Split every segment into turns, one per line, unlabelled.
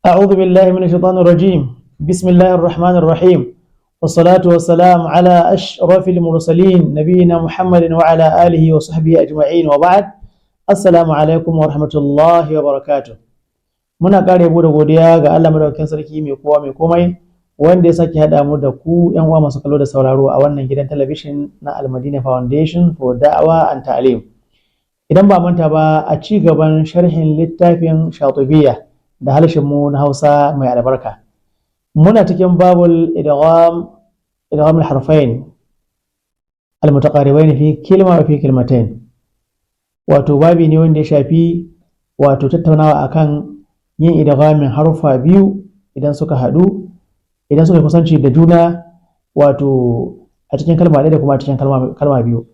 أعوذ بالله من الشيطان الرجيم. بسم الله الرحمن الرحيم، والصلاة والسلام على أشرف المرسلين نبينا محمد وعلى آله وصحبه أجمعين، وبعد. السلام عليكم ورحمة الله وبركاته. muna ƙara yabo da godiya ga Allah madaukakin sarki mai kowa mai komai wanda ya sake haɗa mu da ku yan uwa masu kallo da sauraro a wannan gidan talabishin na Al-Madina Foundation for Da'awa and Ta'lim. Idan ba manta ba, a ci gaban sharhin littafin Shatibiyya da harshen mu na Hausa mai albarka, muna cikin babul idgham al-harfain al-mutaqaribain fi kalma wa fi kalmatain. Wato babi ne wanda ya shafi wato tattaunawa akan yin idghamin harufa biyu idan suka haɗu, idan suka kusanci da juna, wato a cikin kalma ɗaya da kuma a cikin kalma biyu.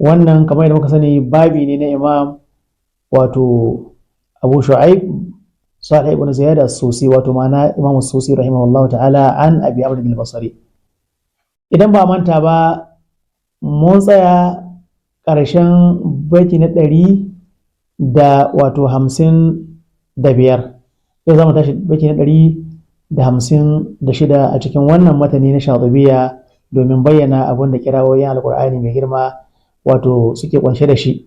Wannan kamar yadda muka sani babi ne na Imam wato Abu Shu'aib Salih ibn Ziyad as-Susi, wato ma'ana Imam as-Susi rahimahullahu ta'ala an Abi Abd al-Basri. Idan ba manta ba, mun tsaya ƙarshen baiti na 155. Yau za mu tashi baiti na 156 a cikin wannan matani na Shatibiyya domin bayyana abin da kirawoyin Alƙur'ani mai girma wato suke kunshe da shi.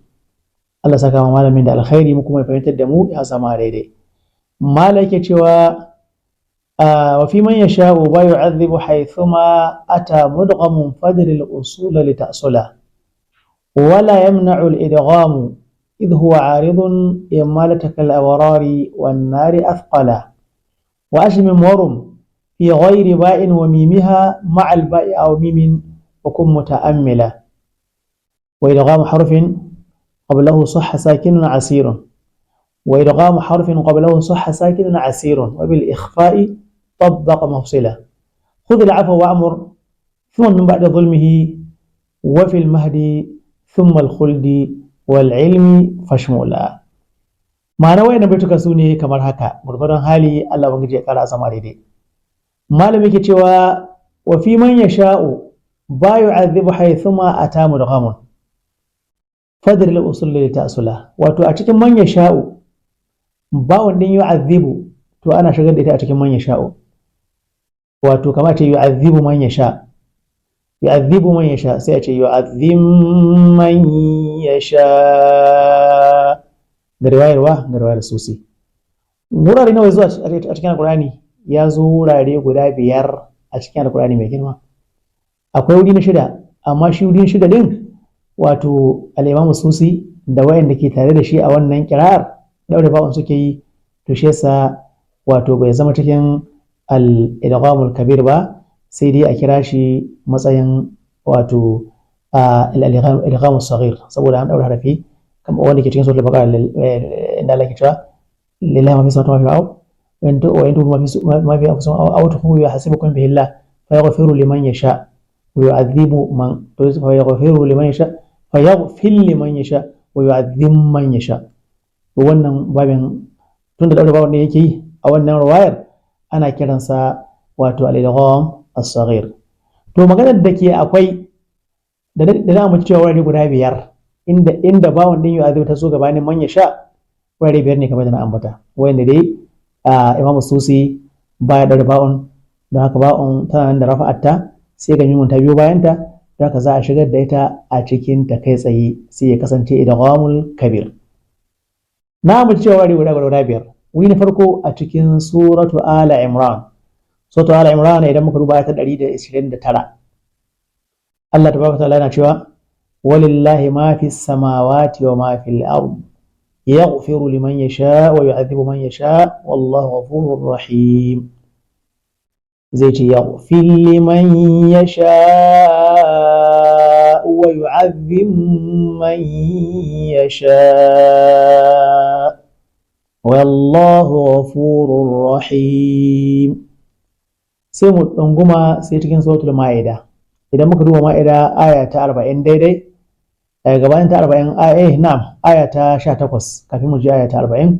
Allah saka ma malamin da alkhairi, mu kuma fahimtar da mu ya sama daidai. Malai yake cewa wa fi man yasha'u ba yu'adhibu haythuma ata mudghamun fadri al-usul li ta'sula wala yamna'u al-idgham idh huwa 'aridun imalataka al-awrari wan-nari athqala wa ashmim warum fi ghayri ba'in wa mimiha ma'a al-ba'i aw mimin wa kun muta'ammila wa idgham harfin qablahu sahha sakinun 'asirun وإدغام حرف قبله صح ساكن عسير وبالإخفاء طبق مفصلة خذ العفو وأمر ثم من بعد ظلمه وفي المهد ثم الخلد والعلم فاشمولا. معنى وين بيتك سوني كما هكا مرفضان حالي الله ونجي قال أسمع دي ما لم يكتوى وفي من يشاء با يعذب حيثما أتى مدغم فدر الأصول لتأصله وتو أتكم من يشاء ba wanda yu'adhibu to ana shigar da ita a cikin man yasha'u, wato kamar ce yu'adhibu man yasha sai a ce yu'adhim man yasha da riwayar Susi. Wurare nawa zuwa a cikin Alƙur'ani? Ya zo wurare guda 5 a cikin Alƙur'ani mai girma. Akwai wuri na 6, amma shi wuri na 6 din wato al-Imam Susi da wayanda ke tare da shi a wannan kira'ar daure bawon suke yi, to shi yasa wato bai zama cikin al-idghamul kabir ba, sai dai a kira shi matsayin wato al-idghamus saghir, saboda an daura harafi kamar wanda ke cikin suratul baqara inda Allah ke cewa lillahi ma fi samawati wa ma fi wa intu ma fi anfusikum aw tukhfu yuhasibukum bihi Allah fa yaghfiru liman yasha wa yu'adhibu man fa yaghfiru liman yasha fa yaghfir liman yasha wa yu'adhib man yasha. Wannan babin tun da daure babin da yake yi a wannan riwayar ana kiransa wato al-idgham as-saghir. To maganar da ke akwai da za mu ci cewa wurare guda 5 inda bawon din yu'adhibu ta so gabanin man yasha, wurare 5 ne kamar da na ambata, wanda dai Imam Susi baya daure bawon, don haka bawon tana nan da rafa'atta sai ga mimun ta biyo bayan ta, don haka za a shigar da ita a cikin ta kai tsaye sai ya kasance idghamul kabir. Na mu cewa wuri guda 5. Wuri na farko a cikin suratu Ala Imran. Suratu Ala Imran idan muka duba ta 129. Allah tabaraka ta'ala yana cewa walillahi ma fis samawati wa ma fil ard yaghfiru liman yasha wa yu'adhibu man yasha wallahu ghafurur rahim. Zai ce yaghfir liman yasha wa yu'adhib man yasha wallahu ghafurur rahim. Sai mu dunguma sai cikin suratul Ma'ida. Idan muka duba Ma'ida aya ta 40 daidai, gabanin ta 40 aya ta 18 kafin mu ji aya ta 40.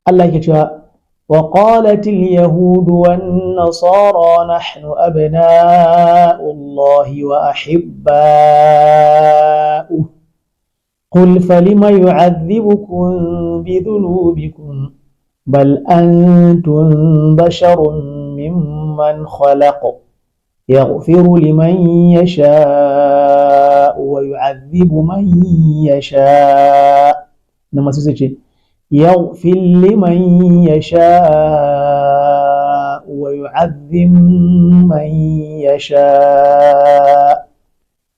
Allah yake cewa wa qalatil yahud wan nasara nahnu abna'u Allah wa ahibba'uhu قل فلم يعذبكم بذنوبكم بل أنتم بشر ممن خلق يغفر لمن يشاء ويعذب من يشاء نما سيسي يغفر لمن يشاء ويعذب من يشاء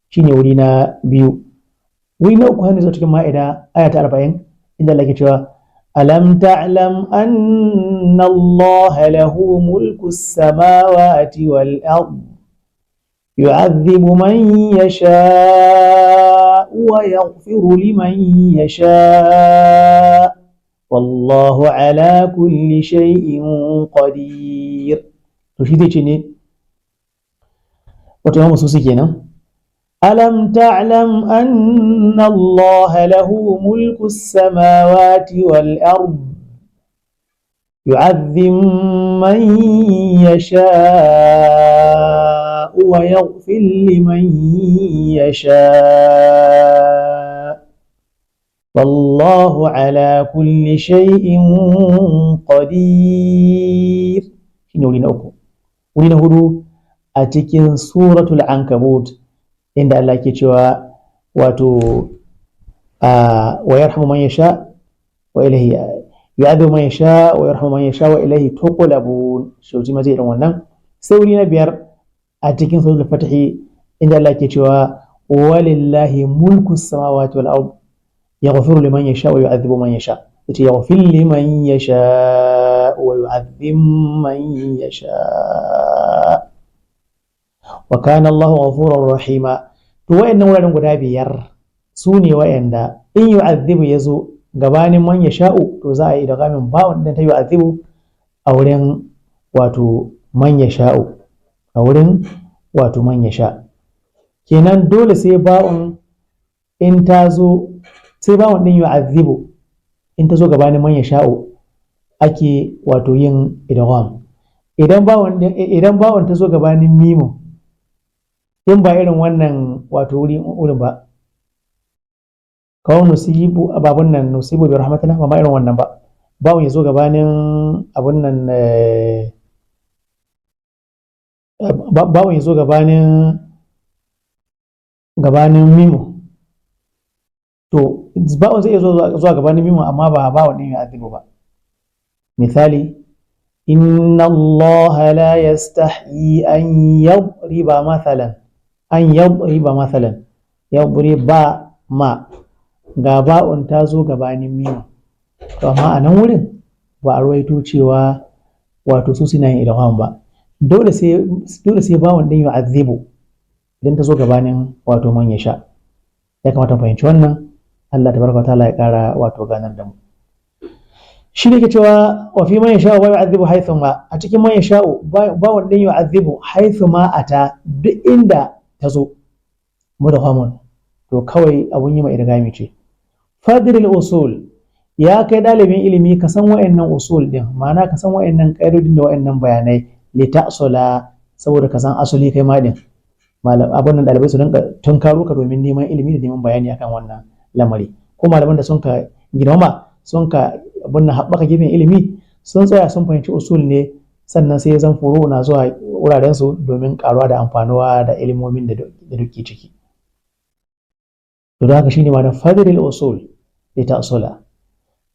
shine wuri na biyu. Wuri na uku hannu cikin ma'ida aya ta 40 inda Allah ke cewa alam ta'lam anna Allah lahu mulku samawati wal ard yu'adhibu man yasha wa yaghfiru liman yasha wallahu ala kulli shay'in qadir. To shi zai ce ne wato yawan su kenan ألم تعلم أن الله له ملك السماوات والأرض يعذب من يشاء ويغفر لمن يشاء والله على كل شيء قدير. ولنا هدو أتكين سورة العنكبوت inda Allah ke cewa wato wa yarhamu man yasha wa ilayhi yu'adhibu man yasha wa yarhamu man yasha wa ilayhi tuqlabun. Shauji ma zai irin wannan. Sai wuri na biyar a cikin suratul fatih inda Allah ke cewa walillahi mulku samawati wal ard yaghfiru liman yasha wa yu'adhibu man yasha. Yace yaghfir liman yasha wa yu'adhib man yasha wa kana Allahu ghafurur rahima. To wayannan wuraren guda biyar su ne wayanda in yu'adhibu yazo gabanin man yasha'u to za a yi idgamin ba wanda ta yu'adhibu a wurin wato man yasha'u a wurin wato man yasha. Kenan dole sai ba'un in ta zo sai ba'un din yu'adhibu in ta zo gabanin man yasha'u ake wato yin idgham. Idan ba'un ta zo gabanin mimu in ba irin wannan wato wurin ba kawai nusibu babun nan nusibu bi rahmatina ba irin wannan ba bawon ya zo gabanin abun nan bawon ya zo gabanin mimu to bawon zai zo zuwa gabanin mimu amma ba bawon din ya adibu ba. Misali inna allaha la yastahyi an yadriba mathalan yadriba ma ga ba'un ta zo gabanin mimu to amma a nan wurin ba a rawaito cewa wato su suna yin idgham ba. Dole sai ba'un din yu'adhibu idan ta zo gabanin wato man yasha. Ya kamata fahimci wannan. Allah tabaraka wa ta'ala ya kara wato ganar da mu. Shi ne ke cewa wa fi man yasha'u wa yu'adhibu haythu ma, a cikin man yasha'u ba'un din yu'adhibu haythu ma ata duk inda ta zo mudghamun to kawai abun yi mai idgami ce. Fadril usul, ya kai dalibin ilimi ka san wa'annan usul din, ma'ana ka san wa'annan ƙa'idodin da wa'annan bayanai li ta'sula saboda ka san asali kai ma din. Abun nan dalibai su dinka tunkaro ka domin neman ilimi da neman bayani akan wannan lamari. Ko malaman da sun ka girmama sun ka abun nan haɓaka gefen ilimi sun tsaya sun fahimci usul ne sannan sai zan furo na zuwa wuraren su domin karuwa da amfanuwa da ilimomin da duke ciki. To da haka shine ma'anar fadril usul li ta'sula.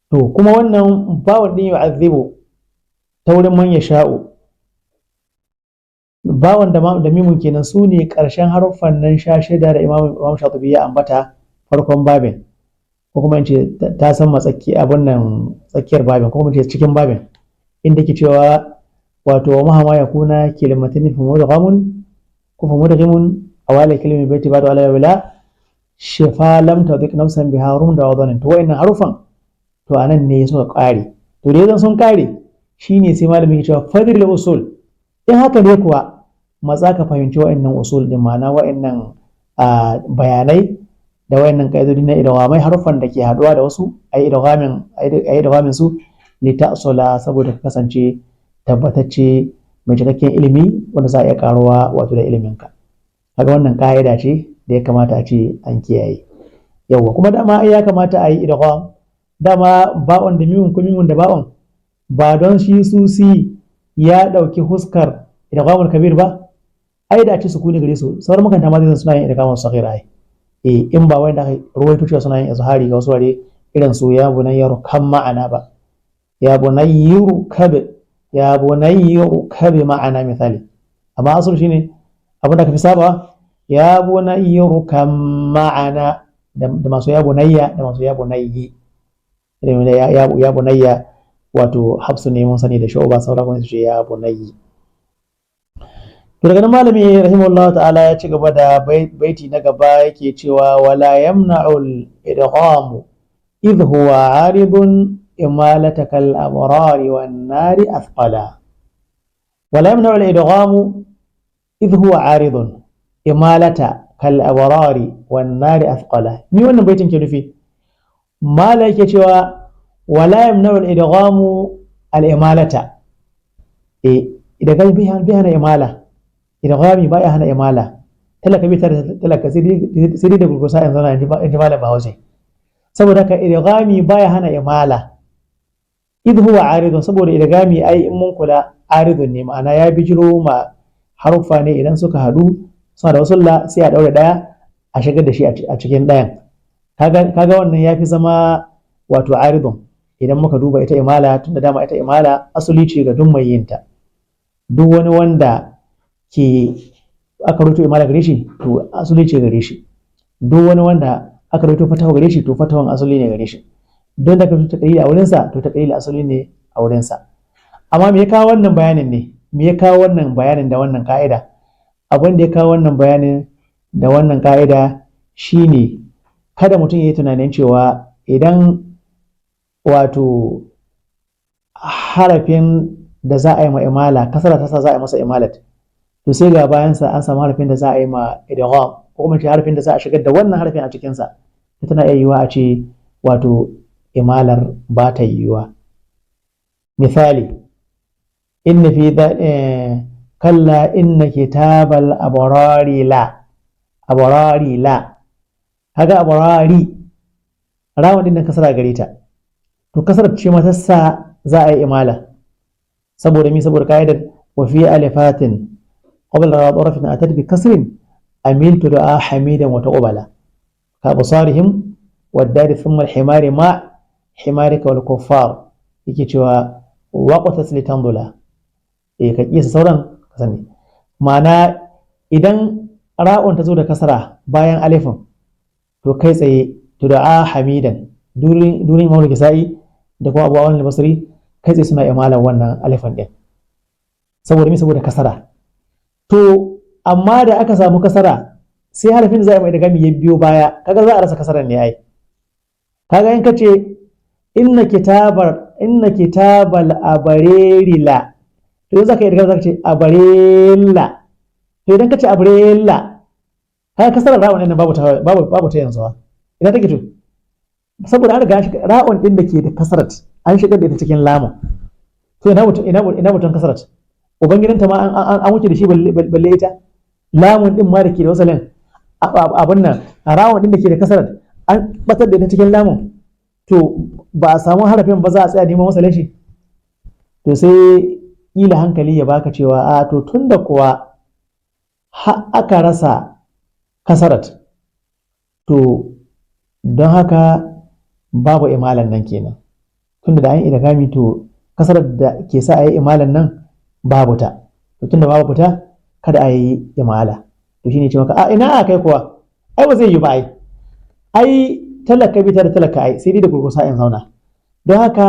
To kuma wannan bawon din yu'adhibu ta wurin man yasha'u bawon da mimun kenan su ne karshen haruffan nan 16 da Imam Shatibi ya ambata farkon babin ko kuma in ce ta san matsaki abun nan tsakiyar babin ko kuma in ce cikin babin inda ke cewa wato mahama ya kuna kalimatin fi mudghamun ko fa mudghamun awala kalimi baiti ba da ala wala shifa lam tadik nafsan bi harum da wadanin. To wayannan harufan to anan ne suka kare. To da yanzu sun kare shine sai malami ya cewa fadril usul. In haka ne kuwa matsa ka fahimci wayannan usul din ma'ana wayannan bayanai da wayannan kaidodi na idghamai harufan da ke haduwa da wasu ayi idghamin su li ta'sula saboda ka kasance tabbatacce mai cikakken ilimi wanda za a iya karuwa wato da iliminka. Kaga wannan ka'ida ce da ya kamata a ce an kiyaye. Yawwa kuma dama ya kamata a yi idgham dama ba'un da mimun ko mimun da ba'un ba don shi susi ya ɗauki huskar idghamul kabir ba ai da ci sukuni gare su sauran makanta ma zai suna yin idghamul saghir ai in ba wanda aka ruwaito cewa suna yin izhari ga wasu ware irin su ya bunayyaru kan ma'ana ba ya bunayyaru kabe ma'ana misali amma asul shine abin da ka fi saba ya bunayyaru kan ma'ana da masu ya bunayya da masu ya bunayyi ya bunayya wato hafsu ne mun sani da shu'ba sauran kuma su ce ya bunayyi. To daga nan malami rahimahullahu ta'ala ya ci gaba da baiti na gaba yake cewa wala yamna'ul idgham idh huwa 'aridun imalata kal abrari wan nari athqala wala yamna'ul idgham idh huwa 'aridun imalata kal abrari wan nari athqala. Ni wannan baitin ke nufi mala yake cewa wala yamna'ul idgham al imalata idgham bi hana imala idghami baya hana imala talaka bi talaka sai dai da gurgusa yanzu na inji malam Bahaushe saboda haka idghami baya hana imala idh huwa aridun saboda idghami ai in mun kula aridun ne ma'ana ya bijiro ma haruffa ne idan suka hadu suna da wasulla sai a daure daya a shigar da shi a cikin dayan kaga wannan yafi zama wato aridun idan muka duba ita imala tunda dama ita imala asali ce ga duk mai yinta duk wani wanda ke aka rubuto imala gare shi to asali ce gare shi duk wani wanda aka rubuto fatawa gare shi to fatawan asali ne gare shi don da ka rubuta taqlidi a wurin sa to taqlidi asali ne a wurin sa amma me ya kawo wannan bayanin ne me ya kawo wannan bayanin da wannan ka'ida abin da ya kawo wannan bayanin da wannan ka'ida shine kada mutum ya yi tunanin cewa idan wato harafin da za a yi ma imala kasara ta sa za a yi masa imalat to sai ga bayansa an samu harafin da za a yi ma idgham ko kuma harafin da za a shigar da wannan harafin a cikinsa tana iya yiwuwa a ce wato imalar ba ta yiwuwa misali inna fi kalla inna kitabal abrari la kaga abrari rawan din nan kasara gare ta to kasar ce ma ta sa za a yi imala saboda ka'idar wa fi alifatin qabla darafin atat bi kasrin amiltu da hamidan wa taqbala ka basarihim wadari thumma al-himari ma himarika wal kuffar yake cewa waqta taslitan dula ka kisa sauran ka sani ma'ana idan ra'un ta zo da kasara bayan alifin to kai tsaye to da hamidan durin mawlid kisa'i da kuma abu awon al-basri kai tsaye suna imalan wannan alifin din saboda kasara to amma da aka samu kasara sai harafin da za a mai da gami ya biyo baya kaga za a rasa kasaran ne ai kaga in kace inna kitabal abarela to yanzu zaka yi da zaka ce abarela to idan kace abarela kaga kasarar ra'un din babu ta yanzu idan take to saboda an riga ra'un din da ke da kasarat an shigar da ita cikin lamun to ina mutum kasarat ubangidanta ma an wuce da shi balle ita lamun din ma da ke da wasalin abin nan rawun din da ke da kasarar an batar da ita cikin lamun to ba a samu harafin ba za a tsaya neman wasalin shi to sai kila hankali ya baka cewa a to tunda kuwa aka rasa kasarat to don haka babu imalan nan kenan tunda da an yi idgami to kasarar da ke sa a yi imalan nan babu ta to tunda babu ta kada a yi imala to shine ce maka a ina a kai kuwa ai ba zai yi ba ai talaka bi da talaka ai sai dai da gurgusa in zauna don haka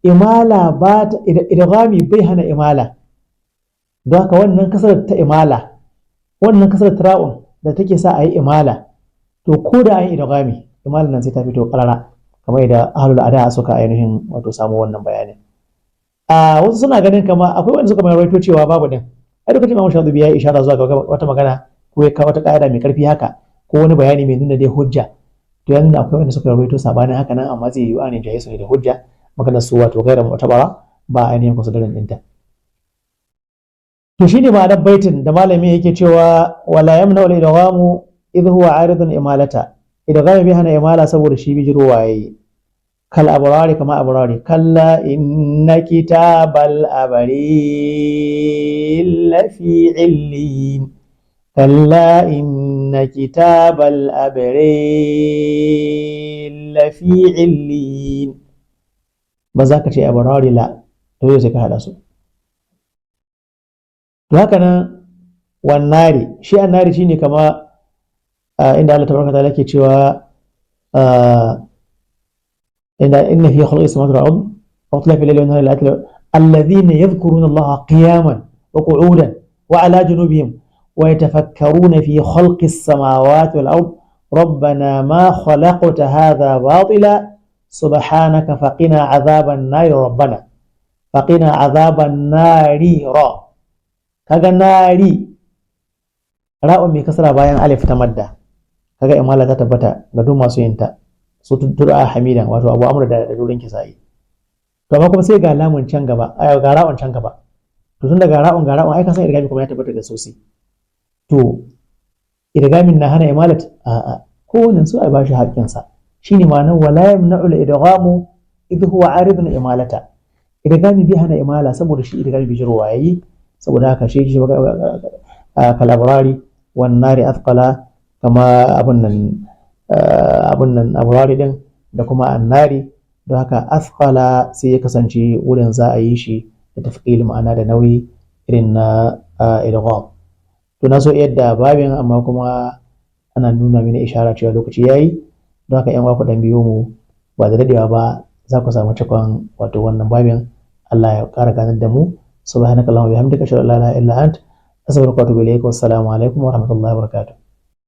imala ba ta idghami bai hana imala don haka wannan kasar ta imala wannan kasar ta'un da take sa a yi imala to ko da an yi idghami imalan nan sai ta fito karara kamar yadda ahlul ada suka ainihin wato samu wannan bayanin wasu suna ganin kama akwai wanda suka mai rawaito cewa babu din ai lokacin Imam Shatibi ya yi ishara zuwa ga wata magana ko ya kawo wata kaida mai karfi haka ko wani bayani mai nuna dai hujja to ya nuna akwai wanda suka rawaito sabanin haka nan amma zai yi anin jaye su ne da hujja maganar su wato gairar mu'tabara ba ainihin kusudarin dinta to shine ma'anar baitin da malami yake cewa wala yamna wal idghamu idh huwa aridun imalata idghami bi hana imala saboda shi bijiro waye kal abrari kama abrari kalla inna kitabal abari lafi illin kalla inna kitabal abari lafi illin ba za ka ce abrari la to sai ka hada su to haka nan wannari shi annari shine kama inda Allah tabaraka ta'ala ke cewa inna fi khalqis samawati wal ardi wa ikhtilafil layli wan nahari la'ayatin alladhina yadhkuruna Allaha qiyaman wa qu'udan wa 'ala junubihim wa yatafakkaruna fi khalqis samawati wal ardi ربنا ما خلقت هذا باطلا سبحانك فقنا عذاب النار ربنا فقنا عذاب النار kaga nari ra'un mai kasara bayan alif ta madda kaga imala ta tabbata ga duk masu yin ta su tudura hamidan wato abu amr da durin kisa'i to amma kuma sai ga lamun can gaba ga ra'un can gaba to tun daga ra'un ai ka san idgami kuma ya tabbata da sosai to idgamin na hana imalat a'a kowannen su ai ba shi haƙƙin sa shine ma'anar wala yamna'u al-idghamu idh huwa aridun imalata idgami bi hana imala saboda shi idgami bi jirwa yayi saboda haka shi kalabrari wannan athqala kama abun nan abrari din da kuma annari don haka athqala sai ya kasance wurin za a yi shi da tafqil ma'ana da nauyi irin na idgham to na so yadda babin amma kuma ana nuna mini ishara cewa lokaci yayi don haka yan waku dan biyo mu ba da dadewa ba za ku samu cikon wato wannan babin Allah ya ƙara ganar da mu subhanakallahumma wa bihamdika ashhadu an la ilaha illa anta astaghfiruka wa atubu ilayk wa assalamu alaikum wa rahmatullahi wa barakatuh